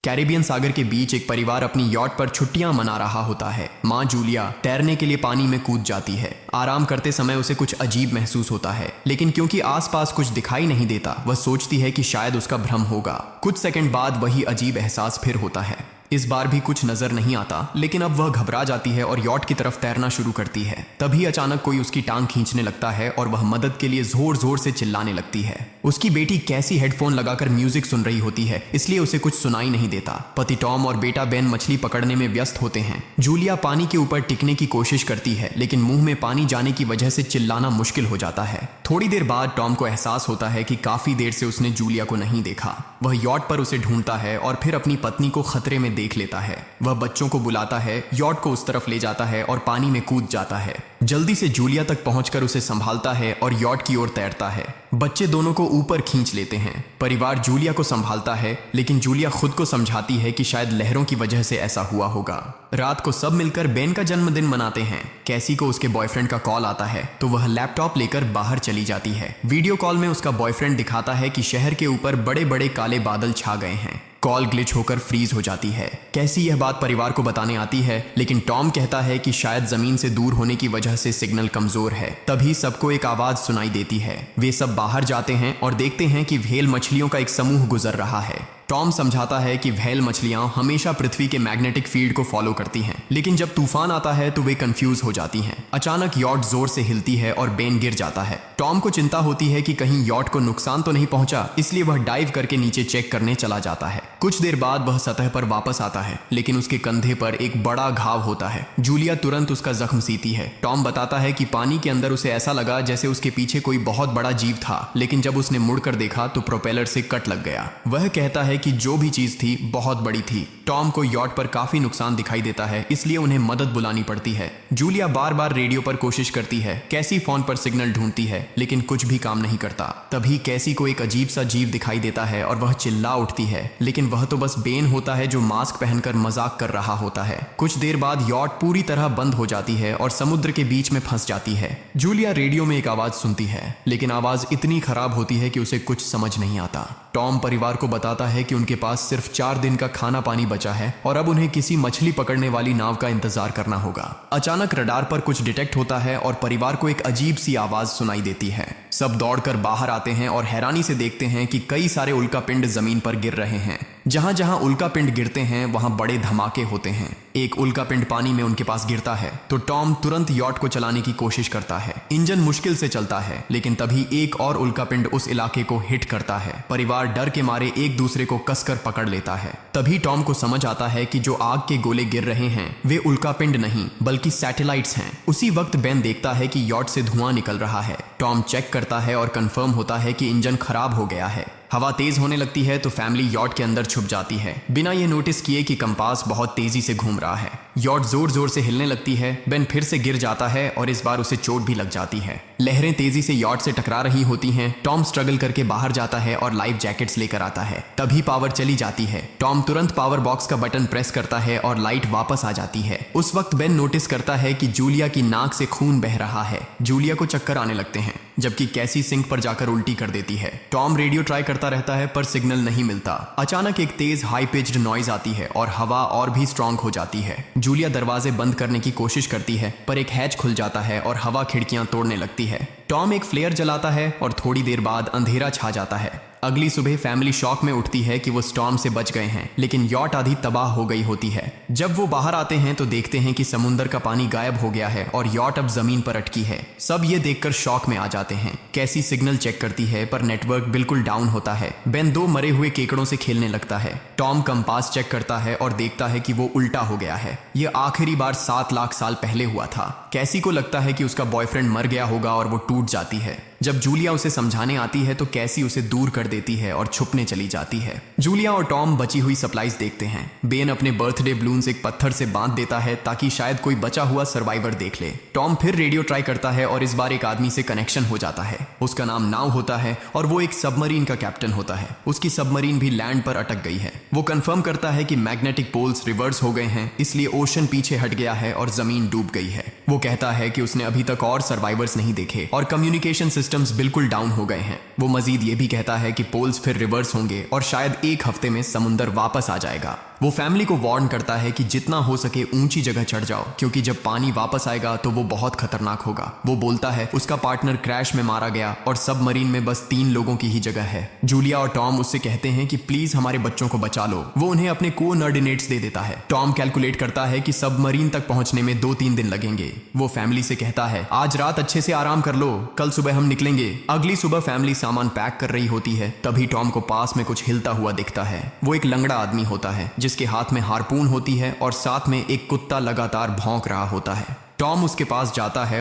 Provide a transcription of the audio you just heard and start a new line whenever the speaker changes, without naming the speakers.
Caribbean सागर के बीच एक परिवार अपनी यॉट पर छुट्टियां मना रहा होता है। माँ जूलिया तैरने के लिए पानी में कूद जाती है। आराम करते समय उसे कुछ अजीब महसूस होता है, लेकिन क्योंकि आसपास कुछ दिखाई नहीं देता, वह सोचती है कि शायद उसका भ्रम होगा। कुछ सेकंड बाद वही अजीब एहसास फिर होता है। इस बार भी कुछ नजर नहीं आता, लेकिन अब वह घबरा जाती है और यॉट की तरफ तैरना शुरू करती है। तभी अचानक कोई उसकी टांग खींचने लगता है और वह मदद के लिए जोर जोर से चिल्लाने लगती है। उसकी बेटी कैसी हेडफोन लगाकर म्यूजिक सुन रही होती है, इसलिए उसे कुछ सुनाई नहीं देता। पति टॉम और बेटा बेन मछली पकड़ने में व्यस्त होते हैं। जूलिया पानी के ऊपर टिकने की कोशिश करती है, लेकिन मुंह में पानी जाने की वजह से चिल्लाना मुश्किल हो जाता है। थोड़ी देर बाद टॉम को एहसास होता है कि काफी देर से उसने जूलिया को नहीं देखा। वह यॉट पर उसे ढूंढता है और फिर अपनी पत्नी को खतरे में देख लेता है। वह बच्चों को बुलाता है, यॉट को उस तरफ ले जाता है और पानी में कूद जाता है। जल्दी से जूलिया तक पहुंचकर उसे संभालता है और यॉट की ओर तैरता है। बच्चे दोनों को ऊपर खींच लेते हैं। परिवार जूलिया को संभालता है, लेकिन जूलिया खुद को समझाती है कि शायद लहरों की वजह से ऐसा हुआ होगा। रात को सब मिलकर बेन का जन्मदिन मनाते हैं। कैसी को उसके बॉयफ्रेंड का कॉल आता है, तो वह लैपटॉप लेकर बाहर चली जाती है। वीडियो कॉल में उसका बॉयफ्रेंड दिखाता है कि शहर के ऊपर बड़े बड़े काले बादल छा गए हैं। कॉल ग्लिच होकर फ्रीज हो जाती है। कैसी यह बात परिवार को बताने आती है, लेकिन टॉम कहता है कि शायद जमीन से दूर होने की वजह से सिग्नल कमजोर है। तभी सबको एक आवाज सुनाई देती है। वे सब बाहर जाते हैं और देखते हैं कि व्हेल मछलियों का एक समूह गुजर रहा है। टॉम समझाता है कि व्हेल मछलियां हमेशा पृथ्वी के मैग्नेटिक फील्ड को फॉलो करती हैं, लेकिन जब तूफान आता है तो वे कंफ्यूज हो जाती हैं। अचानक यॉट जोर से हिलती है और बेन गिर जाता है। टॉम को चिंता होती है कि कहीं यॉट को नुकसान तो नहीं पहुंचा, इसलिए वह डाइव करके नीचे चेक करने चला जाता है। कुछ देर बाद वह सतह पर वापस आता है, लेकिन उसके कंधे पर एक बड़ा घाव होता है। जूलिया तुरंत उसका जख्म सीती है। टॉम बताता है कि पानी के अंदर उसे ऐसा लगा जैसे उसके पीछे कोई बहुत बड़ा जीव था, लेकिन जब उसने मुड़कर देखा तो प्रोपेलर से कट लग गया। वह कहता है कि जो भी चीज थी बहुत बड़ी थी। टॉम को यॉट पर काफी नुकसान दिखाई देता है, इसलिए उन्हें मदद बुलानी पड़ती है। जूलिया बार बार रेडियो पर कोशिश करती है। कैसी फोन पर सिग्नल ढूंढती है, लेकिन कुछ भी काम नहीं करता। तभी कैसी को एक अजीब सा जीव दिखाई देता है और वह चिल्ला उठती है, लेकिन वह तो बस बेन होता है जो मास्क पहनकर मजाक कर रहा होता है। कुछ देर बाद यॉट पूरी तरह बंद हो जाती है और समुद्र के बीच में फंस जाती है। जूलिया रेडियो में एक आवाज सुनती है, लेकिन आवाज इतनी खराब होती है कि उसे कुछ समझ नहीं आता। टॉम परिवार को बताता है कि उनके पास सिर्फ 4 दिन का खाना पानी बचा है और अब उन्हें किसी मछली पकड़ने वाली नाव का इंतजार करना होगा। अचानक रडार पर कुछ डिटेक्ट होता है और परिवार को एक अजीब सी आवाज सुनाई देती है। सब दौड़कर बाहर आते हैं और हैरानी से देखते हैं कि कई सारे उल्कापिंड जमीन पर गिर रहे हैं। जहां जहां उल्कापिंड गिरते हैं वहां बड़े धमाके होते हैं। एक उल्कापिंड पानी में उनके पास गिरता है तो टॉम तुरंत यॉट को चलाने की कोशिश करता है। इंजन मुश्किल से चलता है, लेकिन तभी एक और उल्कापिंड उस इलाके को हिट करता है। परिवार डर के मारे एक दूसरे को कसकर पकड़ लेता है। तभी टॉम को समझ आता है कि जो आग के गोले गिर रहे हैं वे उल्कापिंड नहीं बल्कि सैटेलाइट्स हैं। उसी वक्त बेन देखता है कि यॉट से धुआं निकल रहा है। टॉम चेक करता है और कंफर्म होता है कि इंजन खराब हो गया है। हवा तेज होने लगती है तो फैमिली यॉट के अंदर छुप जाती है, बिना यह नोटिस किए कि कंपास बहुत तेजी से घूम रहा है। यॉट जोर जोर से हिलने लगती है। बेन फिर से गिर जाता है और इस बार उसे चोट भी लग जाती है। लहरें तेजी से यॉट से टकरा रही होती हैं। टॉम स्ट्रगल करके बाहर जाता है और लाइफ जैकेट्स लेकर आता है। तभी पावर चली जाती है। टॉम तुरंत पावर बॉक्स का बटन प्रेस करता है और लाइट वापस आ जाती है। उस वक्त बेन नोटिस करता है कि जूलिया की नाक से खून बह रहा है। जूलिया को चक्कर आने लगते हैं, जबकि कैसी सिंक पर जाकर उल्टी कर देती है। टॉम रेडियो ट्राई करता रहता है पर सिग्नल नहीं मिलता। अचानक एक तेज हाई पिच्ड नॉइज आती है और हवा और भी स्ट्रांग हो जाती है। जूलिया दरवाजे बंद करने की कोशिश करती है, पर एक हैच खुल जाता है और हवा खिड़कियां तोड़ने लगती है। टॉम एक फ्लेयर जलाता है और थोड़ी देर बाद अंधेरा छा जाता है। अगली सुबह फैमिली शॉक में उठती है कि वो स्टॉर्म से बच गए हैं, लेकिन यॉट आधी तबाह हो गई होती है। जब वो बाहर आते हैं तो देखते हैं कि समुद्र का पानी गायब हो गया है और यॉट अब जमीन पर अटकी है। सब ये देखकर शॉक में आ जाते हैं। कैसी सिग्नल चेक करती है पर नेटवर्क बिल्कुल डाउन होता है। बेन 2 मरे हुए केकड़ों से खेलने लगता है। टॉम कंपास चेक करता है और देखता है कि वो उल्टा हो गया है। यह आखिरी बार 7 लाख साल पहले हुआ था। कैसी को लगता है कि उसका बॉयफ्रेंड मर गया होगा और वो टूट जाती है। जब जूलिया उसे समझाने आती है तो कैसी उसे दूर कर देती है और छुपने चली जाती है। जूलिया और टॉम बची हुई सप्लाईज देखते हैं। बेन अपने बर्थडे बलून्स एक पत्थर से बांध देता है ताकि शायद कोई बचा हुआ सर्वाइवर देख ले। टॉम फिर रेडियो ट्राई करता है और इस बार एक आदमी से कनेक्शन हो जाता है। उसका नाम नाव होता है और वो एक सबमरीन का कैप्टन होता है। उसकी सबमरीन भी लैंड पर अटक गई है। वो कंफर्म करता है कि मैग्नेटिक पोल्स रिवर्स हो गए हैं, इसलिए ओशन पीछे हट गया है और जमीन डूब गई है। वो कहता है कि उसने अभी तक और सर्वाइवर्स नहीं देखे और कम्युनिकेशन सिस्टम्स बिल्कुल डाउन हो गए हैं। वो मजीद ये भी कहता है कि पोल्स फिर रिवर्स होंगे और शायद एक हफ्ते में समुंदर वापस आ जाएगा। वो फैमिली को वार्न करता है कि जितना हो सके ऊंची जगह चढ़ जाओ, क्योंकि जब पानी वापस आएगा तो वो बहुत खतरनाक होगा। वो बोलता है उसका पार्टनर क्रैश में मारा गया और सबमरीन में बस 3 लोगों की ही जगह है। जूलिया और टॉम उससे कहते हैं कि प्लीज हमारे बच्चों को बचा लो। वो उन्हें अपने कोऑर्डिनेट्स दे देता है। टॉम कैलकुलेट करता है कि सबमरीन तक पहुंचने में 2-3 दिन लगेंगे। वो फैमिली से कहता है आज रात अच्छे से आराम कर लो, कल सुबह हम निकलेंगे। अगली सुबह फैमिली सामान पैक कर रही होती है, तभी टॉम को पास में कुछ हिलता हुआ दिखता है। वो एक लंगड़ा आदमी होता है जिसके हाथ में हार्पून होती है और साथ में एक कुत्ता लगातार भौंक रहा होता है। टॉम उसके पास जाता है